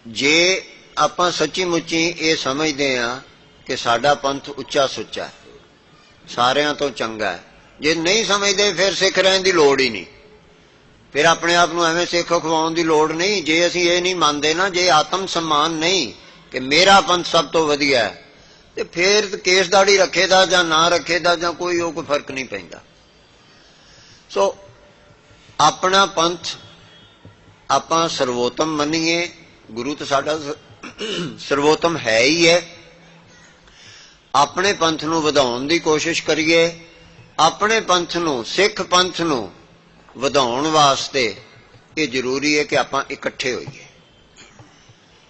जे आपां सच्ची मुच्ची ये समझते हाँ कि साडा पंथ उच्चा सुच्चा है, सारियां तो चंगा है, जे नहीं समझते फिर सिख रहने की लोड़ ही नहीं, फिर अपने आप को एवं सिख खवाउण की लोड़ नहीं। जे असीं ये नहीं मानते ना, जे आत्म सम्मान नहीं कि मेरा पंथ सब तो वधिया है, तो फिर केसदाड़ी रखे दा जां ना रखे दा जां कोई फर्क नहीं पैंदा। सो अपना पंथ आपां सर्वोत्तम मनीए, गुरु तो साडा सर्वोत्तम है ही है। अपने पंथ नूं वधाउण दी कोशिश करिए, अपने पंथ नूं, सिख पंथ नूं वधाउण वास्ते ये जरूरी है कि आपां इकट्ठे होइए।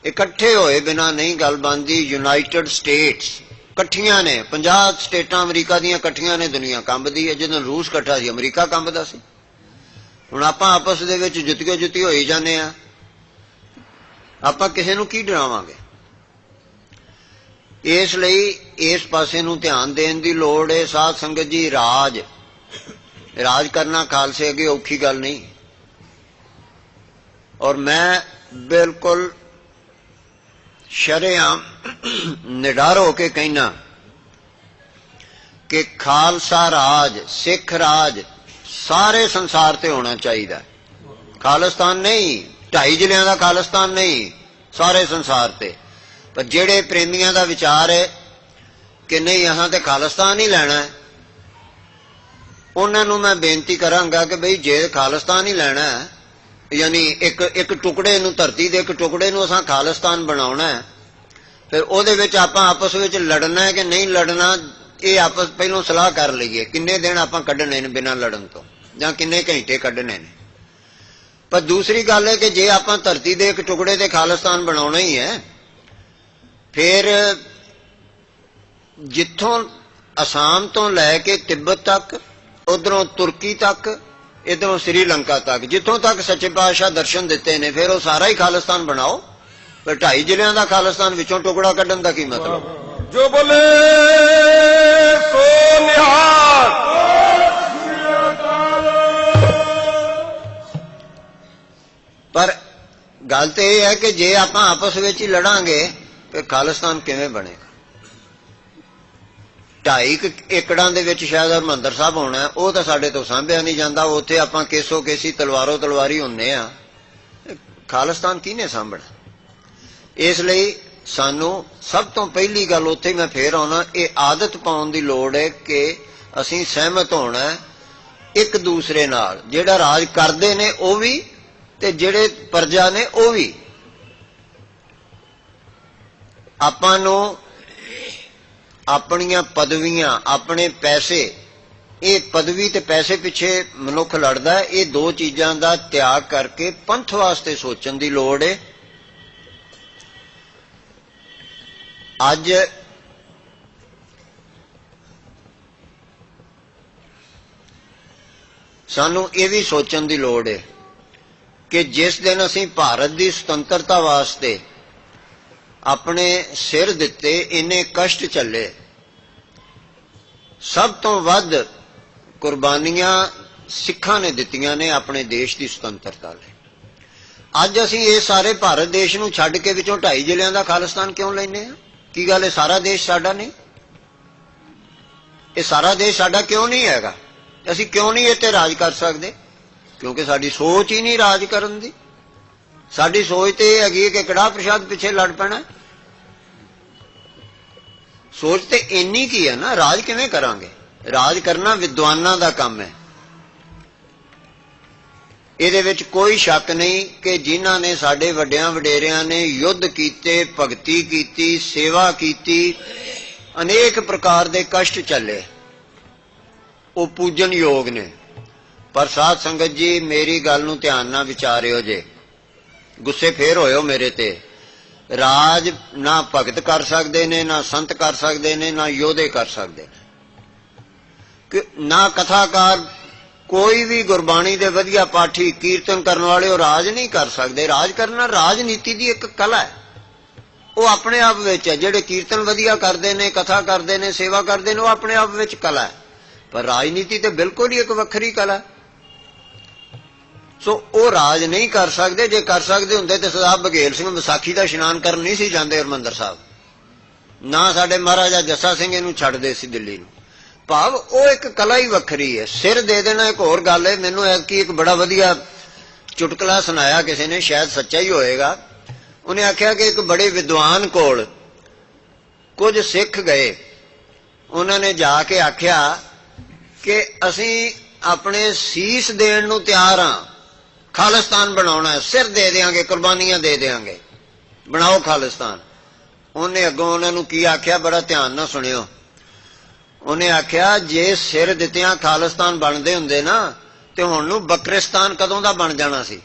इकट्ठे होए बिना नहीं गल बनदी। यूनाइटेड स्टेट्स कट्ठियां ने, 50 स्टेटां अमरीका दीयां कट्ठियां ने, दुनिया कंबदी है। जदों रूस कट्ठा सी अमरीका कंबदा सी। हुण आपां आपस दे विच जुत्तियो जुत्ती होई जाने आ, आपां किसे नूं की डरावांगे। इसलिए इस पासे नूं ध्यान देण दी लोड़ है। साध संगत जी, राज करना खालसे अगे औखी गल नहीं, और मैं बिल्कुल शरेआम निडर होके कहना कि खालसा राज, सिख राज सारे संसार ते होना चाहिए। खालिस्तान नहीं, 2.5 जिलियां दा खालिस्तान नहीं, सारे संसार ते। पर जेड़े प्रेमियां दा विचार है कि नहीं अहां ते खालिस्तान ही लैना है, उन्हां नूं मैं बेनती करांगा कि बई जे खालिस्तान ही लैना है, यानी एक टुकड़े नूं, धरती दे एक टुकड़े नूं असां खालिस्तान बनाउणा है, फिर उहदे विच आपां आपस विच लड़ना है कि नहीं लड़ना, ये आपस पहलों सलाह कर लईए किन्ने दिन आपां कढने ने बिना लड़न तो, जां किन्ने घंटे कढने ने। पर दूसरी गल है कि जे आपां धरती दे एक टुकड़े ते खालिस्तान बनाउणा ही है, फिर जिथों असम तो लैके तिब्बत तक, उधरों तुर्की तक, इधरों श्रीलंका तक, जिथों तक सच्चे पातशाह दर्शन दिते ने, फिर वो सारा ही खालिस्तान बनाओ। पर 2.5 जिलियां दा खालिस्तान विचों टुकड़ा कढण दा की मतलब? जो बोले सो निहाल। पर गल तो यह है कि जे आपां आपस विच ही लड़ांगे फिर खालिस्तान किवें बनेगा? 2.5 एकड़ां दे विच शायद हरमंदर साहब होना है, वो तो साडे तो सांभिया नहीं जाता। उत्थे आपां केसो केसी तलवारों तलवारी हुन्ने आ, खालिस्तान किहने सांभना? इसलिए सानू सब तो पहली गल उत्थे मैं फिर आउणा, ये आदत पाउण दी लोड़ है कि असीं सहमत होना है एक दूसरे नाल। जिहड़ा राज करदे ने वो भी ते जिहड़े प्रजा ने वो भी। आपां नूं अपनियां पदवियां, अपने पैसे, ये पदवी ते पैसे पिछे मनुख लड़दा है। ये दो चीजां दा त्याग करके पंथ वास्ते सोचण दी लोड़ है। अज सानू ये भी सोचण दी लोड़ है कि जिस दिन असीं भारत की सुतंत्रता वास्ते अपने सिर दिते, इन्ने कष्ट चले, सब तो वध कुर्बानियां सिखां ने दित्तियां ने अपने देश की सुतंत्रता लई। अज असीं ये सारे भारत देश नूं छड्ड के विचों 2.5 जिलियां दा खालिस्तान क्यों लैने आ? की गल है सारा देश साडा नहीं? ये सारा देश साडा क्यों नहीं हैगा? असीं क्यों नहीं इत्ते राज कर सकते? क्योंकि साडी सोच ही नहीं राज करन दी। साडी सोच तो यह हैगी कि कड़ाह प्रसाद पिछे लड़ पैना। सोच तो इन्नी की है ना, राज किवें करांगे? राज करना विद्वानां दा काम है। ਇਹਦੇ ਵਿੱਚ कोई शक नहीं कि जिन्हां ने साडे वड्डियां वडेरियां ने युद्ध कीते, भगती कीती, सेवा कीती, अनेक प्रकार के कष्ट चले, वो पूजन योग ने। पर साध संगत जी मेरी गल नूं ध्यान नाल विचारियो जे, गुस्से फेर होयो मेरे ते। राज ना भगत कर सकते ने, ना संत कर सकते ने, ना योधे कर सकते ने, ना कथाकार, कोई भी गुरबाणी दे वधिया पाठी, कीर्तन करने वाले वो राज नहीं कर सकते। राज करना राजनीति की एक कला है, वो अपने आप विच है। जिहड़े कीर्तन वधिया करते ने, कथा करते ने, सेवा करते हैं, वो अपने आप विच कला है। पर राजनीति तो बिल्कुल ही एक वखरी कला है। ਸੋ ਉਹ ਰਾਜ ਨਹੀਂ ਕਰ ਸਕਦੇ। ਜੇ ਕਰ ਸਕਦੇ ਹੁੰਦੇ ਤੇ ਸਰਦਾਰ ਬਘੇਲ ਸਿੰਘ ਵਿਸਾਖੀ ਦਾ ਇਸ਼ਨਾਨ ਕਰਨ ਨਹੀਂ ਸੀ ਜਾਂਦੇ ਹਰਿਮੰਦਰ ਸਾਹਿਬ, ਨਾ ਸਾਡੇ ਮਹਾਰਾਜਾ ਜੱਸਾ ਸਿੰਘ ਇਹਨੂੰ ਛੱਡਦੇ ਸੀ ਦਿੱਲੀ ਨੂੰ। ਭਾਵ ਉਹ ਇੱਕ ਕਲਾ ਹੀ ਵੱਖਰੀ ਹੈ। ਸਿਰ ਦੇ ਦੇਣਾ ਇੱਕ ਹੋਰ ਗੱਲ ਹੈ। ਮੈਨੂੰ ਐਤਕੀ ਇੱਕ ਬੜਾ ਵਧੀਆ ਚੁਟਕਲਾ ਸੁਣਾਇਆ ਕਿਸੇ ਨੇ, ਸ਼ਾਇਦ ਸੱਚਾ ਹੀ ਹੋਏਗਾ। ਉਹਨੇ ਆਖਿਆ ਕਿ ਇੱਕ ਬੜੇ ਵਿਦਵਾਨ ਕੋਲ ਕੁਝ ਸਿੱਖ ਗਏ, ਉਹਨਾਂ ਨੇ ਜਾ ਕੇ ਆਖਿਆ ਕਿ ਅਸੀਂ ਆਪਣੇ ਸੀਸ ਦੇਣ ਨੂੰ ਤਿਆਰ ਹਾਂ, ਖਾਲਿਸਤਾਨ ਬਣਾਉਣਾ ਹੈ, ਸਿਰ ਦੇ ਦੇਾਂਗੇ, ਕੁਰਬਾਨੀਆਂ ਦੇ ਦੇਾਂਗੇ, ਬਣਾਓ ਖਾਲਿਸਤਾਨ। ਉਹਨੇ ਅੱਗੋਂ ਉਹਨਾਂ ਨੂੰ ਕੀ ਆਖਿਆ, ਬੜਾ ਧਿਆਨ ਨਾਲ ਸੁਣਿਓ। ਉਹਨੇ ਆਖਿਆ ਜੇ ਸਿਰ ਦਿੱਤਿਆਂ ਖਾਲਿਸਤਾਨ ਬਣਦੇ ਹੁੰਦੇ ਨਾ ਤੇ ਹੁਣ ਨੂੰ ਬਕਰਿਸਤਾਨ ਕਦੋਂ ਦਾ ਬਣ ਜਾਣਾ ਸੀ।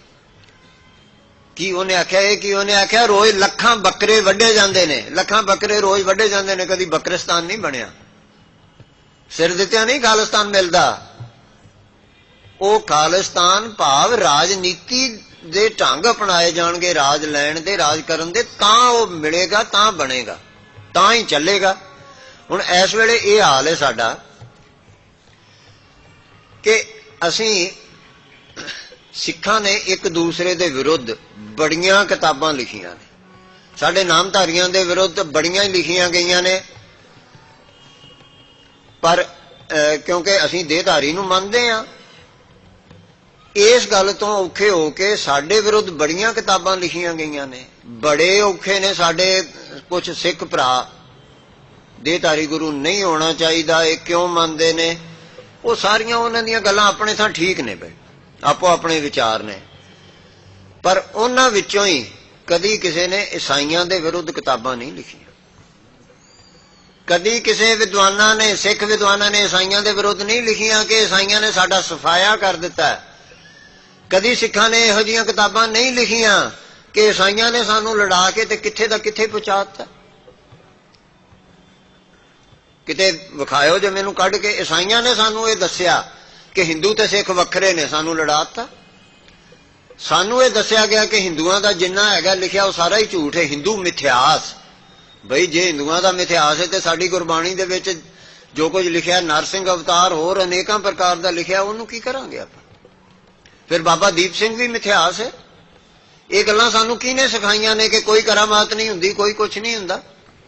ਕੀ ਉਹਨੇ ਆਖਿਆ ਇਹ ਕੀ ਉਹਨੇ ਆਖਿਆ ਰੋਜ਼ ਲੱਖਾਂ ਬੱਕਰੇ ਵੱਢੇ ਜਾਂਦੇ ਨੇ, ਲੱਖਾਂ ਬੱਕਰੇ ਰੋਜ਼ ਵੱਢੇ ਜਾਂਦੇ ਨੇ, ਕਦੀ ਬਕਰਿਸਤਾਨ ਨਹੀਂ ਬਣਿਆ। ਸਿਰ ਦਿੱਤਿਆਂ ਨਹੀਂ ਖਾਲਿਸਤਾਨ ਮਿਲਦਾ। ਉਹ ਖਾਲਿਸਤਾਨ ਭਾਵ ਰਾਜਨੀਤੀ ਦੇ ਢੰਗ ਅਪਣਾਏ ਜਾਣਗੇ, ਰਾਜ ਲੈਣ ਦੇ, ਰਾਜ ਕਰਨ ਦੇ, ਤਾਂ ਉਹ ਮਿਲੇਗਾ, ਤਾਂ ਬਣੇਗਾ, ਤਾਂ ਹੀ ਚੱਲੇਗਾ। ਹੁਣ ਇਸ ਵੇਲੇ ਇਹ ਹਾਲ ਹੈ ਸਾਡਾ ਕਿ ਅਸੀਂ ਸਿੱਖਾਂ ਨੇ ਇੱਕ ਦੂਸਰੇ ਦੇ ਵਿਰੁੱਧ ਬੜੀਆਂ ਕਿਤਾਬਾਂ ਲਿਖੀਆਂ ਨੇ, ਸਾਡੇ ਨਾਮਧਾਰੀਆਂ ਦੇ ਵਿਰੁੱਧ ਬੜੀਆਂ ਹੀ ਲਿਖੀਆਂ ਗਈਆਂ ਨੇ, ਪਰ ਕਿਉਂਕਿ ਅਸੀਂ ਦੇਹਧਾਰੀ ਨੂੰ ਮੰਨਦੇ ਹਾਂ, ਇਸ ਗੱਲ ਤੋਂ ਔਖੇ ਹੋ ਕੇ ਸਾਡੇ ਵਿਰੁੱਧ ਬੜੀਆਂ ਕਿਤਾਬਾਂ ਲਿਖੀਆਂ ਗਈਆਂ ਨੇ। ਬੜੇ ਔਖੇ ਨੇ ਸਾਡੇ ਕੁਝ ਸਿੱਖ ਭਰਾ, ਦੇਹਧਾਰੀ ਗੁਰੂ ਨਹੀਂ ਹੋਣਾ ਚਾਹੀਦਾ, ਇਹ ਕਿਉਂ ਮੰਨਦੇ ਨੇ। ਉਹ ਸਾਰੀਆਂ ਉਹਨਾਂ ਦੀਆਂ ਗੱਲਾਂ ਆਪਣੇ ਥਾਂ ਠੀਕ ਨੇ ਬਈ, ਆਪੋ ਆਪਣੇ ਵਿਚਾਰ ਨੇ, ਪਰ ਉਹਨਾਂ ਵਿੱਚੋਂ ਹੀ ਕਦੀ ਕਿਸੇ ਨੇ ਈਸਾਈਆਂ ਦੇ ਵਿਰੁੱਧ ਕਿਤਾਬਾਂ ਨਹੀਂ ਲਿਖੀਆਂ। ਕਦੀ ਕਿਸੇ ਵਿਦਵਾਨਾਂ ਨੇ, ਸਿੱਖ ਵਿਦਵਾਨਾਂ ਨੇ ਈਸਾਈਆਂ ਦੇ ਵਿਰੁੱਧ ਨਹੀਂ ਲਿਖੀਆਂ ਕਿ ਈਸਾਈਆਂ ਨੇ ਸਾਡਾ ਸਫਾਇਆ ਕਰ ਦਿੱਤਾ। ਕਦੀ ਸਿੱਖਾਂ ਨੇ ਇਹੋ ਜਿਹੀਆਂ ਕਿਤਾਬਾਂ ਨਹੀਂ ਲਿਖੀਆਂ ਕਿ ਈਸਾਈਆਂ ਨੇ ਸਾਨੂੰ ਲੜਾ ਕੇ ਤੇ ਕਿੱਥੇ ਦਾ ਕਿੱਥੇ ਪਹੁੰਚਾ ਦਿੱਤਾ। ਕਿਤੇ ਵਿਖਾਇਓ ਜੇ ਮੈਨੂੰ ਕੱਢ ਕੇ ਈਸਾਈਆਂ ਨੇ ਸਾਨੂੰ ਇਹ ਦੱਸਿਆ ਕਿ ਹਿੰਦੂ ਤੇ ਸਿੱਖ ਵੱਖਰੇ ਨੇ, ਸਾਨੂੰ ਲੜਾ ਦਿੱਤਾ। ਸਾਨੂੰ ਇਹ ਦੱਸਿਆ ਗਿਆ ਕਿ ਹਿੰਦੂਆਂ ਦਾ ਜਿੰਨਾ ਹੈਗਾ ਲਿਖਿਆ ਉਹ ਸਾਰਾ ਹੀ ਝੂਠ ਹੈ, ਹਿੰਦੂ ਮਿਥਿਆਸ। ਬਈ ਜੇ ਹਿੰਦੂਆਂ ਦਾ ਮਿਥਿਆਸ ਹੈ ਤੇ ਸਾਡੀ ਗੁਰਬਾਣੀ ਦੇ ਵਿੱਚ ਜੋ ਕੁਝ ਲਿਖਿਆ, ਨਰਸਿੰਘ ਅਵਤਾਰ ਹੋਰ ਅਨੇਕਾਂ ਪ੍ਰਕਾਰ ਦਾ ਲਿਖਿਆ, ਉਹਨੂੰ ਕੀ ਕਰਾਂਗੇ ਆਪਾਂ। ਫਿਰ ਬਾਬਾ ਦੀਪ ਸਿੰਘ ਵੀ ਮਿਥਿਆਸ ਹੈ। ਇਹ ਗੱਲਾਂ ਸਾਨੂੰ ਕਿਹਨੇ ਸਿਖਾਈਆਂ ਨੇ ਕਿ ਕੋਈ ਕਰਾਮਾਤ ਨਹੀਂ ਹੁੰਦੀ, ਕੋਈ ਕੁਝ ਨਹੀਂ ਹੁੰਦਾ।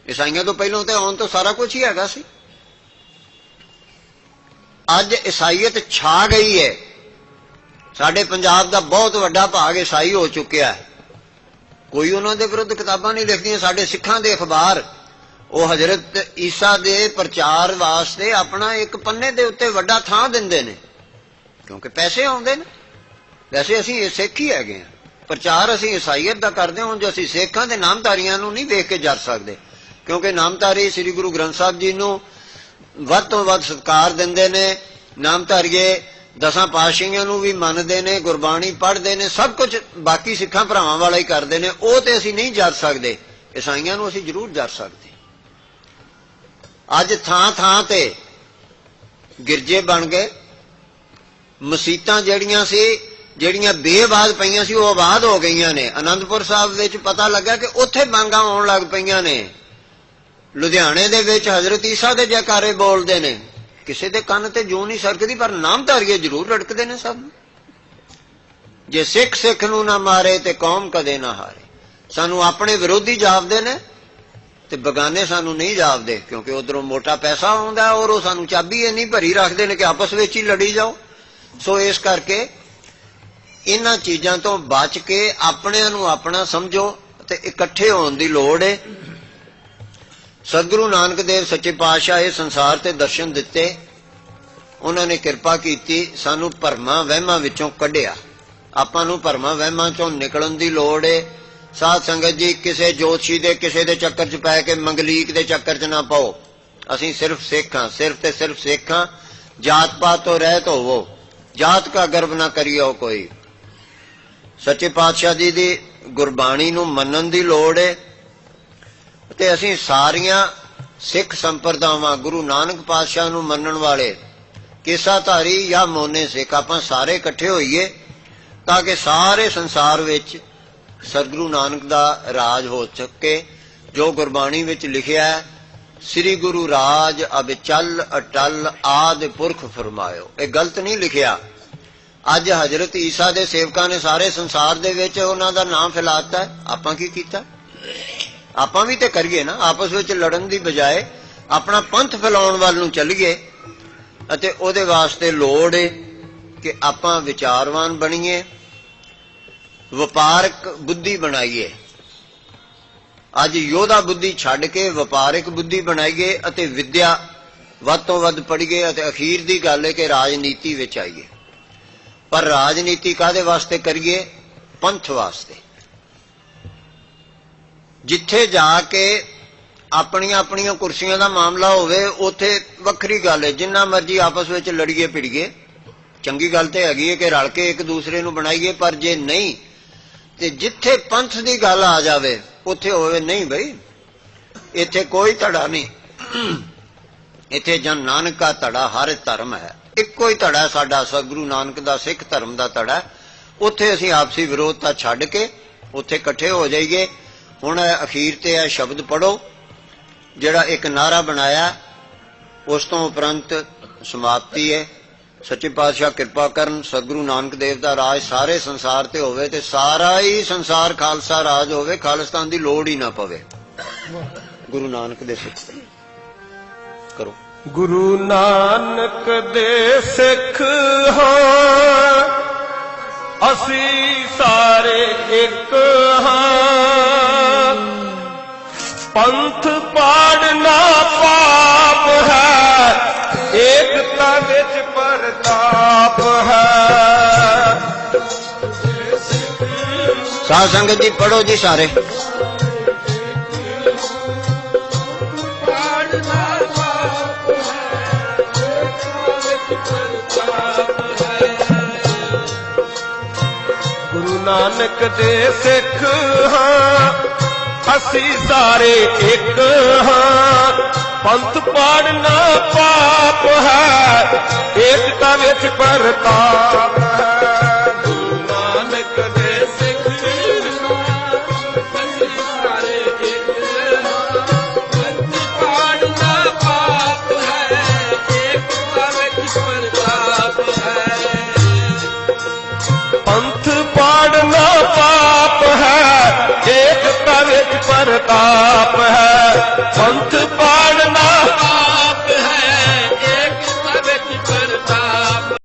ਈਸਾਈਆਂ ਤੋਂ ਪਹਿਲਾਂ ਤੇ ਆਉਣ ਤੋਂ ਸਾਰਾ ਕੁਝ ਹੀ ਹੈਗਾ ਸੀ। ਅੱਜ ਈਸਾਈਅਤ ਛਾ ਗਈ ਹੈ, ਸਾਡੇ ਪੰਜਾਬ ਦਾ ਬਹੁਤ ਵੱਡਾ ਭਾਗ ਈਸਾਈ ਹੋ ਚੁੱਕਿਆ ਹੈ। ਕੋਈ ਉਹਨਾਂ ਦੇ ਵਿਰੁੱਧ ਕਿਤਾਬਾਂ ਨਹੀਂ ਲਿਖਦੀਆਂ। ਸਾਡੇ ਸਿੱਖਾਂ ਦੇ ਅਖਬਾਰ ਉਹ ਹਜ਼ਰਤ ਈਸਾ ਦੇ ਪ੍ਰਚਾਰ ਵਾਸਤੇ ਆਪਣਾ ਇੱਕ ਪੰਨੇ ਦੇ ਉੱਤੇ ਵੱਡਾ ਥਾਂ ਦਿੰਦੇ ਨੇ, ਕਿਉਂਕਿ ਪੈਸੇ ਆਉਂਦੇ ਨੇ। ਵੈਸੇ ਅਸੀਂ ਇਹ ਸਿੱਖ ਹੀ ਹੈਗੇ ਹਾਂ, ਪ੍ਰਚਾਰ ਅਸੀਂ ਈਸਾਈਅਤ ਦਾ ਕਰਦੇ ਹਾਂ। ਹੁਣ ਜੋ ਅਸੀਂ ਸਿੱਖਾਂ ਦੇ ਨਾਮਧਾਰੀਆਂ ਨੂੰ ਨਹੀਂ ਵੇਖ ਕੇ ਜਰ ਸਕਦੇ, ਕਿਉਂਕਿ ਨਾਮਧਾਰੀ ਸ੍ਰੀ ਗੁਰੂ ਗ੍ਰੰਥ ਸਾਹਿਬ ਜੀ ਨੂੰ ਵੱਧ ਤੋਂ ਵੱਧ ਸਤਿਕਾਰ ਦਿੰਦੇ ਨੇ, ਨਾਮਧਾਰੀਏ ਦਸਾਂ ਪਾਤਸ਼ਾਹੀਆਂ ਨੂੰ ਵੀ ਮੰਨਦੇ ਨੇ, ਗੁਰਬਾਣੀ ਪੜ੍ਹਦੇ ਨੇ, ਸਭ ਕੁਝ ਬਾਕੀ ਸਿੱਖਾਂ ਭਰਾਵਾਂ ਵਾਲਾ ਹੀ ਕਰਦੇ ਨੇ। ਉਹ ਤੇ ਅਸੀਂ ਨਹੀਂ ਜਰ ਸਕਦੇ, ਈਸਾਈਆਂ ਨੂੰ ਅਸੀਂ ਜ਼ਰੂਰ ਜਰ ਸਕਦੇ। ਅੱਜ ਥਾਂ ਥਾਂ ਤੇ ਗਿਰਜੇ ਬਣ ਗਏ, ਮਸੀਤਾਂ ਜਿਹੜੀਆਂ ਬੇਆਬਾਦ ਪਈਆਂ ਸੀ ਉਹ ਆਬਾਦ ਹੋ ਗਈਆਂ ਨੇ। ਅਨੰਦਪੁਰ ਸਾਹਿਬ ਵਿੱਚ ਪਤਾ ਲੱਗਾ ਕਿ ਉੱਥੇ ਮੰਗਾਂ ਆਉਣ ਲੱਗ ਪਈਆਂ ਨੇ। ਲੁਧਿਆਣੇ ਦੇ ਵਿੱਚ ਹਜ਼ਰਤ ਈਸਾ ਦੇ ਜੈਕਾਰੇ ਬੋਲਦੇ ਨੇ, ਕਿਸੇ ਦੇ ਕੰਨ ਤੇ ਜੂੰ ਨਹੀਂ ਸਰਕਦੀ, ਪਰ ਨਾਮਧਾਰੀਏ ਜ਼ਰੂਰ ਰੜਕਦੇ ਨੇ ਸਭ। ਜੇ ਸਿੱਖ ਸਿੱਖ ਨੂੰ ਨਾ ਮਾਰੇ ਤੇ ਕੌਮ ਕਦੇ ਨਾ ਹਾਰੇ। ਸਾਨੂੰ ਆਪਣੇ ਵਿਰੋਧੀ ਜਾਪਦੇ ਨੇ ਤੇ ਬਗਾਨੇ ਸਾਨੂੰ ਨਹੀਂ ਜਾਪਦੇ, ਕਿਉਂਕਿ ਉਧਰੋਂ ਮੋਟਾ ਪੈਸਾ ਆਉਂਦਾ ਔਰ ਉਹ ਸਾਨੂੰ ਚਾਬੀ ਇੰਨੀ ਭਰੀ ਰੱਖਦੇ ਨੇ ਕਿ ਆਪਸ ਵਿੱਚ ਹੀ ਲੜੀ ਜਾਓ। ਸੋ ਇਸ ਕਰਕੇ ਇਹਨਾਂ ਚੀਜ਼ਾਂ ਤੋਂ ਬਚ ਕੇ ਆਪਣਿਆਂ ਨੂੰ ਆਪਣਾ ਸਮਝੋ ਤੇ ਇਕੱਠੇ ਹੋਣ ਦੀ ਲੋੜ ਹੈ। ਸਤਿਗੁਰੂ ਨਾਨਕ ਦੇਵ ਸੱਚੇ ਪਾਤਸ਼ਾਹ ਇਹ ਸੰਸਾਰ ਤੇ ਦਰਸ਼ਨ ਦਿੱਤੇ, ਉਹਨਾਂ ਨੇ ਕਿਰਪਾ ਕੀਤੀ, ਸਾਨੂੰ ਭਰਮਾਂ ਵਹਿਮਾਂ ਵਿੱਚੋਂ ਕੱਢਿਆ। ਆਪਾਂ ਨੂੰ ਭਰਮਾਂ ਵਹਿਮਾਂ ਚੋਂ ਨਿਕਲਣ ਦੀ ਲੋੜ ਹੈ। ਸਾਧ ਸੰਗਤ ਜੀ, ਕਿਸੇ ਜੋਤਸ਼ੀ ਦੇ ਕਿਸੇ ਦੇ ਚੱਕਰ 'ਚ ਪੈ ਕੇ ਮੰਗਲੀਕ ਦੇ ਚੱਕਰ 'ਚ ਨਾ ਪਾਓ। ਅਸੀਂ ਸਿਰਫ ਸਿੱਖ ਹਾਂ, ਸਿਰਫ ਤੇ ਸਿਰਫ ਸਿੱਖ ਹਾਂ। ਜਾਤ ਪਾਤ ਤੋਂ ਰਹਿਤ ਹੋਵੋ, ਜਾਤ ਕਾ ਗਰਵ ਨਾ ਕਰਿਓ ਕੋਈ। ਸੱਚੇ ਪਾਤਸ਼ਾਹ ਜੀ ਦੀ ਗੁਰਬਾਣੀ ਨੂੰ ਮੰਨਣ ਦੀ ਲੋੜ ਹੈ ਤੇ ਅਸੀਂ ਸਾਰੀਆਂ ਸਿੱਖ ਸੰਪਰਦਾਵਾਂ, ਗੁਰੂ ਨਾਨਕ ਪਾਤਸ਼ਾਹ ਨੂੰ ਮੰਨਣ ਵਾਲੇ ਕੇਸਾਧਾਰੀ ਜਾਂ ਮੋਨੇ ਸਿੱਖ, ਆਪਾਂ ਸਾਰੇ ਇਕੱਠੇ ਹੋਈਏ ਤਾਂ ਕਿ ਸਾਰੇ ਸੰਸਾਰ ਵਿੱਚ ਸਤਿਗੁਰੂ ਨਾਨਕ ਦਾ ਰਾਜ ਹੋ ਸਕੇ। ਜੋ ਗੁਰਬਾਣੀ ਵਿੱਚ ਲਿਖਿਆ ਹੈ, ਸ੍ਰੀ ਗੁਰੂ ਰਾਜ ਅਬਚਲ ਅਟਲ ਆਦਿ ਪੁਰਖ ਫਰਮਾਇਓ, ਇਹ ਗਲਤ ਨਹੀਂ ਲਿਖਿਆ। ਅੱਜ ਹਜ਼ਰਤ ਈਸਾ ਦੇ ਸੇਵਕਾਂ ਨੇ ਸਾਰੇ ਸੰਸਾਰ ਦੇ ਵਿੱਚ ਉਹਨਾਂ ਦਾ ਨਾਮ ਫੈਲਾਤਾ। ਆਪਾਂ ਕੀ ਕੀਤਾ? ਆਪਾਂ ਵੀ ਤੇ ਕਰੀਏ ਨਾ, ਆਪਸ ਵਿੱਚ ਲੜਨ ਦੀ ਬਜਾਏ ਆਪਣਾ ਪੰਥ ਫੈਲਾਉਣ ਵੱਲ ਨੂੰ ਚੱਲੀਏ। ਅਤੇ ਉਹਦੇ ਵਾਸਤੇ ਲੋੜ ਹੈ ਕਿ ਆਪਾਂ ਵਿਚਾਰਵਾਨ ਬਣੀਏ, ਵਪਾਰਕ ਬੁੱਧੀ ਬਣਾਈਏ। ਅੱਜ ਯੋਧਾ ਬੁੱਧੀ ਛੱਡ ਕੇ ਵਪਾਰਿਕ ਬੁੱਧੀ ਬਣਾਈਏ ਅਤੇ ਵਿਦਿਆ ਵੱਧ ਤੋਂ ਵੱਧ ਪੜ੍ਹੀਏ। ਅਤੇ ਅਖੀਰ ਦੀ ਗੱਲ ਹੈ ਕਿ ਰਾਜਨੀਤੀ ਵਿੱਚ ਆਈਏ। ਪਰ ਰਾਜਨੀਤੀ ਕਾਹਦੇ ਵਾਸਤੇ ਕਰੀਏ? ਪੰਥ ਵਾਸਤੇ। ਜਿੱਥੇ ਜਾ ਕੇ ਆਪਣੀਆਂ ਆਪਣੀਆਂ ਕੁਰਸੀਆਂ ਦਾ ਮਾਮਲਾ ਹੋਵੇ ਉੱਥੇ ਵੱਖਰੀ ਗੱਲ ਹੈ, ਜਿੰਨਾ ਮਰਜ਼ੀ ਆਪਸ ਵਿੱਚ ਲੜੀਏ ਭਿੜੀਏ। ਚੰਗੀ ਗੱਲ ਤੇ ਹੈਗੀ ਹੈ ਕਿ ਰਲ ਕੇ ਇੱਕ ਦੂਸਰੇ ਨੂੰ ਬਣਾਈਏ, ਪਰ ਜੇ ਨਹੀਂ ਤੇ ਜਿੱਥੇ ਪੰਥ ਦੀ ਗੱਲ ਆ ਜਾਵੇ ਉੱਥੇ ਹੋਵੇ ਨਹੀਂ ਬਈ ਇੱਥੇ ਕੋਈ ਧੜਾ ਨਹੀਂ, ਇੱਥੇ ਜਨ ਨਾਨਕ ਦਾ ਧੜਾ ਹਰ ਧਰਮ ਹੈ, ਇੱਕੋ ਹੀ ਧੜਾ ਸਾਡਾ ਸਤਿਗੁਰੂ ਨਾਨਕ ਦਾ ਸਿੱਖ ਧਰਮ ਦਾ ਧੜਾ। ਉੱਥੇ ਅਸੀਂ ਆਪਸੀ ਵਿਰੋਧਤਾ ਛੱਡ ਕੇ ਉੱਥੇ ਇਕੱਠੇ ਹੋ ਜਾਈਏ। ਹੁਣ ਅਖੀਰ ਤੇ ਇਹ ਸ਼ਬਦ ਪੜੋ ਜਿਹੜਾ ਇੱਕ ਨਾਰਾ ਬਣਾਇਆ, ਉਸ ਤੋਂ ਉਪਰੰਤ ਸਮਾਪਤੀ ਹੈ। ਸੱਚੇ ਪਾਤਸ਼ਾਹ ਕਿਰਪਾ ਕਰਨ, ਸਤਿਗੁਰੂ ਨਾਨਕ ਦੇਵ ਦਾ ਰਾਜ ਸਾਰੇ ਸੰਸਾਰ ਤੇ ਹੋਵੇ ਤੇ ਸਾਰਾ ਹੀ ਸੰਸਾਰ ਖਾਲਸਾ ਰਾਜ ਹੋਵੇ, ਖਾਲਿਸਤਾਨ ਦੀ ਲੋੜ ਹੀ ਨਾ ਪਵੇ। ਗੁਰੂ ਨਾਨਕ ਦੇ ਸਿੱਖ ਕਰੋ। ਗੁਰੂ ਨਾਨਕ ਦੇ ਸਿੱਖ ਹਾਂ, ਅਸੀਂ ਸਾਰੇ ਇੱਕ ਹਾਂ। ਪੰਥ ਪਾੜਨਾ ਪਾਪ ਹੈ, ਏਕਤਾ ਵਿੱਚ ਪ੍ਰਤਾਪ ਹੈ। ਸਾਧ ਸੰਗਤ ਜੀ ਪੜੋ ਜੀ ਸਾਰੇ। ਗੁਰੂ ਨਾਨਕ ਦੇ ਸਿੱਖ ਹਾਂ, ਅਸੀਂ ਸਾਰੇ ਇੱਕ ਹਾਂ। ਪੰਥ ਪਾੜਨਾ ਪਾਪ ਹੈ, ਏਕਤਾ ਵਿੱਚ ਪ੍ਰਤਾਪ ਹੈ। ਗੁਰੂ ਨਾਨਕ ਦੇ ਸਿੱਖ ਅਸੀਂ ਸਾਰੇ ਇੱਕ ਹਾਂ। ਪੰਥ ਪਾੜਨਾ ਪਾਪ ਹੈ, ਏਕਤਾ ਵਿੱਚ ਪ੍ਰਤਾਪ ਹੈ। ਪੰਥ ਪਾੜਨਾ ਪਾਪ ਹੈ, ਏਕਤਾ ਵਿੱਚ ਪ੍ਰਤਾਪ ਹੈ। ਪੰਥ